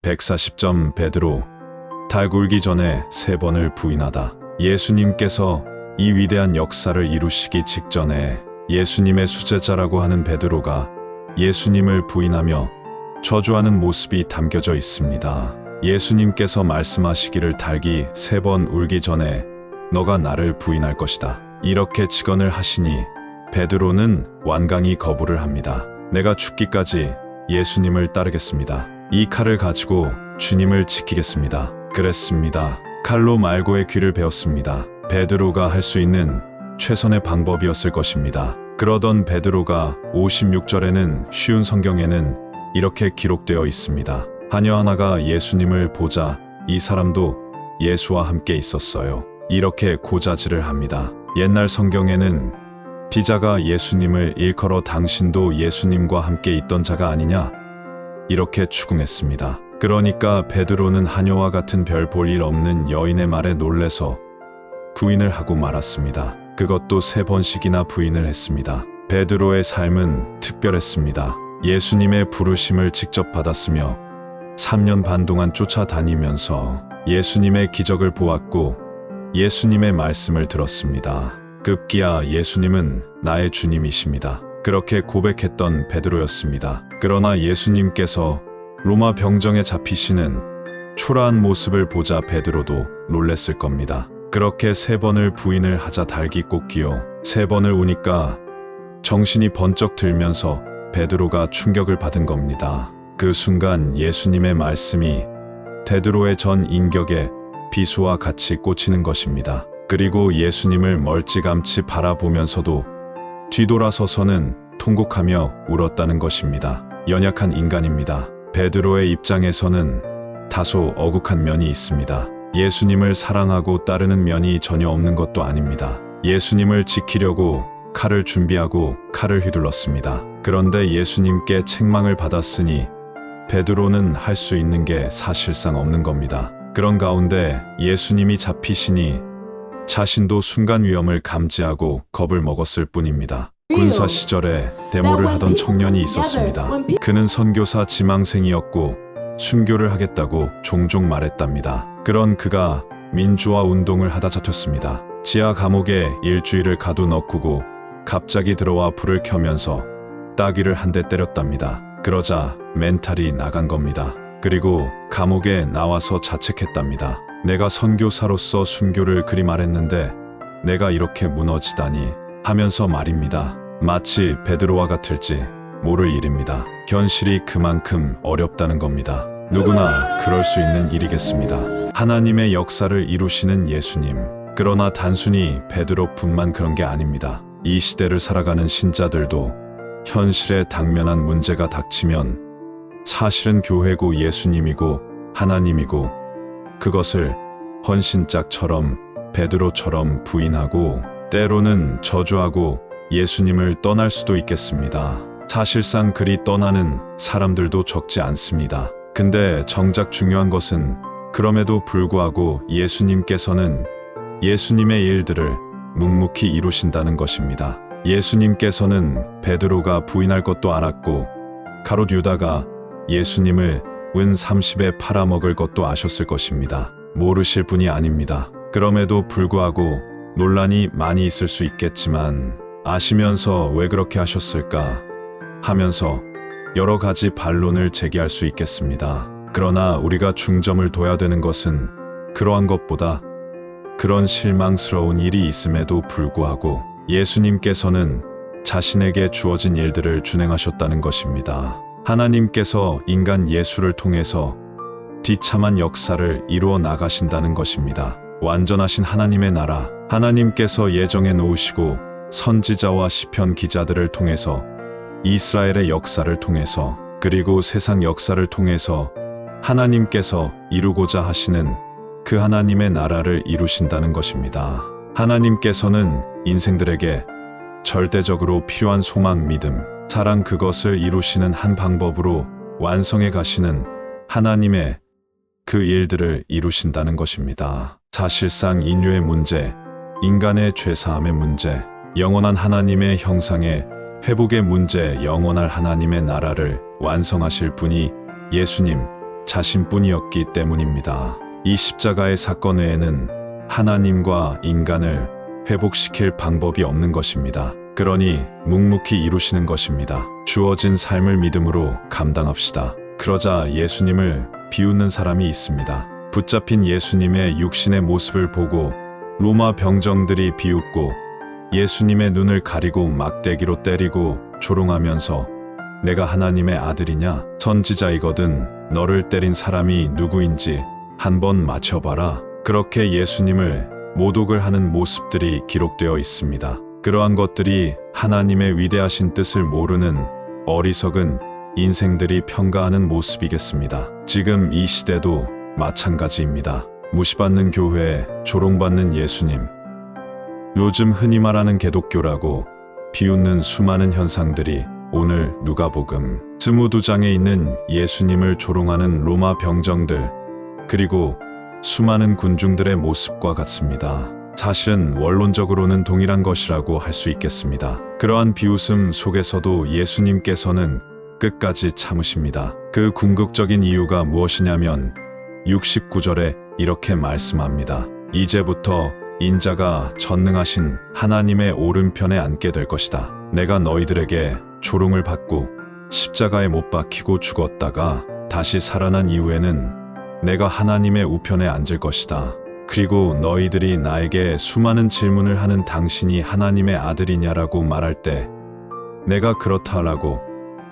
140점 베드로, 달 굴기 전에 3번을 부인하다. 예수님께서 이 위대한 역사를 이루시기 직전에 예수님의 수제자라고 하는 베드로가 예수님을 부인하며 저주하는 모습이 담겨져 있습니다. 예수님께서 말씀하시기를 닭이 3번 울기 전에 너가 나를 부인할 것이다. 이렇게 직언을 하시니 베드로는 완강히 거부를 합니다. 내가 죽기까지 예수님을 따르겠습니다. 이 칼을 가지고 주님을 지키겠습니다. 그랬습니다. 칼로 말고의 귀를 베었습니다. 베드로가 할 수 있는 최선의 방법이었을 것입니다. 그러던 베드로가 56절에는 쉬운 성경에는 이렇게 기록되어 있습니다. 하녀 하나가 예수님을 보자 이 사람도 예수와 함께 있었어요. 이렇게 고자질을 합니다. 옛날 성경에는 비자가 예수님을 일컬어 당신도 예수님과 함께 있던 자가 아니냐 이렇게 추궁했습니다. 그러니까 베드로는 하녀와 같은 별 볼 일 없는 여인의 말에 놀래서 부인을 하고 말았습니다. 그것도 3번씩이나 부인을 했습니다. 베드로의 삶은 특별했습니다. 예수님의 부르심을 직접 받았으며 3년 반 동안 쫓아다니면서 예수님의 기적을 보았고 예수님의 말씀을 들었습니다. 급기야 예수님은 나의 주님이십니다. 그렇게 고백했던 베드로였습니다. 그러나 예수님께서 로마 병정에 잡히시는 초라한 모습을 보자 베드로도 놀랬을 겁니다. 그렇게 3번을 부인을 하자 닭이 꽂기요 3번을 우니까 정신이 번쩍 들면서 베드로가 충격을 받은 겁니다. 그 순간 예수님의 말씀이 베드로의 전 인격에 비수와 같이 꽂히는 것입니다. 그리고 예수님을 멀찌감치 바라보면서도 뒤돌아서서는 통곡하며 울었다는 것입니다. 연약한 인간입니다. 베드로의 입장에서는 다소 억울한 면이 있습니다. 예수님을 사랑하고 따르는 면이 전혀 없는 것도 아닙니다. 예수님을 지키려고 칼을 준비하고 칼을 휘둘렀습니다. 그런데 예수님께 책망을 받았으니 베드로는 할 수 있는 게 사실상 없는 겁니다. 그런 가운데 예수님이 잡히시니 자신도 순간 위험을 감지하고 겁을 먹었을 뿐입니다. 군사 시절에 데모를 하던 청년이 있었습니다. 그는 선교사 지망생이었고 순교를 하겠다고 종종 말했답니다. 그런 그가 민주화 운동을 하다 잡혔습니다. 지하 감옥에 일주일을 가둬넣고 갑자기 들어와 불을 켜면서 따귀를 한 대 때렸답니다. 그러자 멘탈이 나간 겁니다. 그리고 감옥에 나와서 자책했답니다. 내가 선교사로서 순교를 그리 말했는데 내가 이렇게 무너지다니 하면서 말입니다. 마치 베드로와 같을지 모를 일입니다. 현실이 그만큼 어렵다는 겁니다. 누구나 그럴 수 있는 일이겠습니다. 하나님의 역사를 이루시는 예수님. 그러나 단순히 베드로뿐만 그런 게 아닙니다. 이 시대를 살아가는 신자들도 현실에 당면한 문제가 닥치면 사실은 교회고 예수님이고 하나님이고 그것을 헌신짝처럼 베드로처럼 부인하고 때로는 저주하고 예수님을 떠날 수도 있겠습니다. 사실상 그리 떠나는 사람들도 적지 않습니다. 근데 정작 중요한 것은 그럼에도 불구하고 예수님께서는 예수님의 일들을 묵묵히 이루신다는 것입니다. 예수님께서는 베드로가 부인할 것도 알았고 가롯 유다가 예수님을 은 30에 팔아먹을 것도 아셨을 것입니다. 모르실 분이 아닙니다. 그럼에도 불구하고 논란이 많이 있을 수 있겠지만 아시면서 왜 그렇게 하셨을까 하면서 여러 가지 반론을 제기할 수 있겠습니다. 그러나 우리가 중점을 둬야 되는 것은 그러한 것보다 그런 실망스러운 일이 있음에도 불구하고 예수님께서는 자신에게 주어진 일들을 준행하셨다는 것입니다. 하나님께서 인간 예수를 통해서 비참한 역사를 이루어 나가신다는 것입니다. 완전하신 하나님의 나라, 하나님께서 예정해 놓으시고 선지자와 시편 기자들을 통해서 이스라엘의 역사를 통해서 그리고 세상 역사를 통해서 하나님께서 이루고자 하시는 그 하나님의 나라를 이루신다는 것입니다. 하나님께서는 인생들에게 절대적으로 필요한 소망, 믿음, 사랑 그것을 이루시는 한 방법으로 완성해 가시는 하나님의 그 일들을 이루신다는 것입니다. 사실상 인류의 문제, 인간의 죄사함의 문제, 영원한 하나님의 형상의 회복의 문제, 영원할 하나님의 나라를 완성하실 분이 예수님, 자신뿐이었기 때문입니다. 이 십자가의 사건 외에는 하나님과 인간을 회복시킬 방법이 없는 것입니다. 그러니 묵묵히 이루시는 것입니다. 주어진 삶을 믿음으로 감당합시다. 그러자 예수님을 비웃는 사람이 있습니다. 붙잡힌 예수님의 육신의 모습을 보고 로마 병정들이 비웃고 예수님의 눈을 가리고 막대기로 때리고 조롱하면서 내가 하나님의 아들이냐? 선지자이거든 너를 때린 사람이 누구인지 한번 맞춰봐라. 그렇게 예수님을 모독을 하는 모습들이 기록되어 있습니다. 그러한 것들이 하나님의 위대하신 뜻을 모르는 어리석은 인생들이 평가하는 모습이겠습니다. 지금 이 시대도 마찬가지입니다. 무시받는 교회, 조롱받는 예수님, 요즘 흔히 말하는 개독교라고 비웃는 수많은 현상들이 오늘 누가복음 22장에 있는 예수님을 조롱하는 로마 병정들, 그리고 수많은 군중들의 모습과 같습니다. 사실은 원론적으로는 동일한 것이라고 할 수 있겠습니다. 그러한 비웃음 속에서도 예수님께서는 끝까지 참으십니다. 그 궁극적인 이유가 무엇이냐면 69절에 이렇게 말씀합니다. 이제부터 인자가 전능하신 하나님의 오른편에 앉게 될 것이다. 내가 너희들에게 조롱을 받고 십자가에 못 박히고 죽었다가 다시 살아난 이후에는 내가 하나님의 우편에 앉을 것이다. 그리고 너희들이 나에게 수많은 질문을 하는 당신이 하나님의 아들이냐라고 말할 때 내가 그렇다라고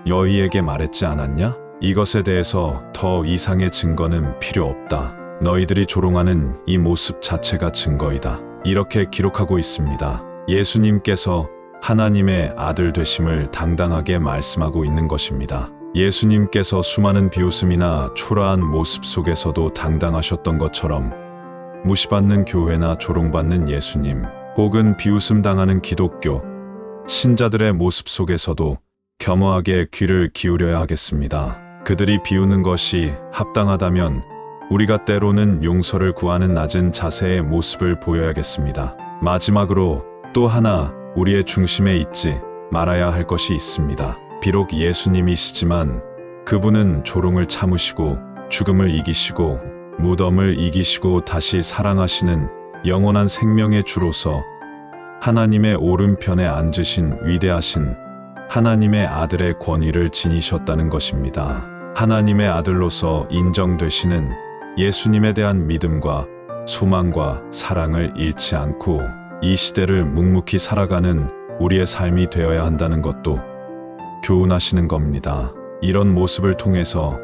너희에게 말했지 않았냐? 이것에 대해서 더 이상의 증거는 필요 없다. 너희들이 조롱하는 이 모습 자체가 증거이다. 이렇게 기록하고 있습니다. 예수님께서 하나님의 아들 되심을 당당하게 말씀하고 있는 것입니다. 예수님께서 수많은 비웃음이나 초라한 모습 속에서도 당당하셨던 것처럼 무시받는 교회나 조롱받는 예수님, 혹은 비웃음 당하는 기독교, 신자들의 모습 속에서도 겸허하게 귀를 기울여야 하겠습니다. 그들이 비우는 것이 합당하다면 우리가 때로는 용서를 구하는 낮은 자세의 모습을 보여야겠습니다. 마지막으로 또 하나 우리의 중심에 잊지 말아야 할 것이 있습니다. 비록 예수님이시지만 그분은 조롱을 참으시고 죽음을 이기시고 무덤을 이기시고 다시 사랑하시는 영원한 생명의 주로서 하나님의 오른편에 앉으신 위대하신 하나님의 아들의 권위를 지니셨다는 것입니다. 하나님의 아들로서 인정되시는 예수님에 대한 믿음과 소망과 사랑을 잃지 않고 이 시대를 묵묵히 살아가는 우리의 삶이 되어야 한다는 것도 교훈하시는 겁니다. 이런 모습을 통해서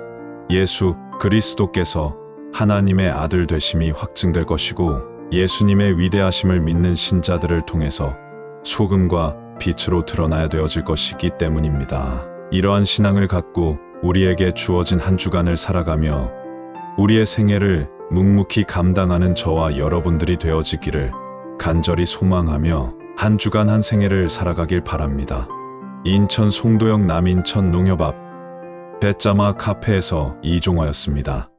예수 그리스도께서 하나님의 아들 되심이 확증될 것이고 예수님의 위대하심을 믿는 신자들을 통해서 소금과 빛으로 드러나야 되어질 것이기 때문입니다. 이러한 신앙을 갖고 우리에게 주어진 한 주간을 살아가며 우리의 생애를 묵묵히 감당하는 저와 여러분들이 되어지기를 간절히 소망하며 한 주간 한 생애를 살아가길 바랍니다. 인천 송도역 남인천 농협 앞 배짜마 카페에서 이종화였습니다.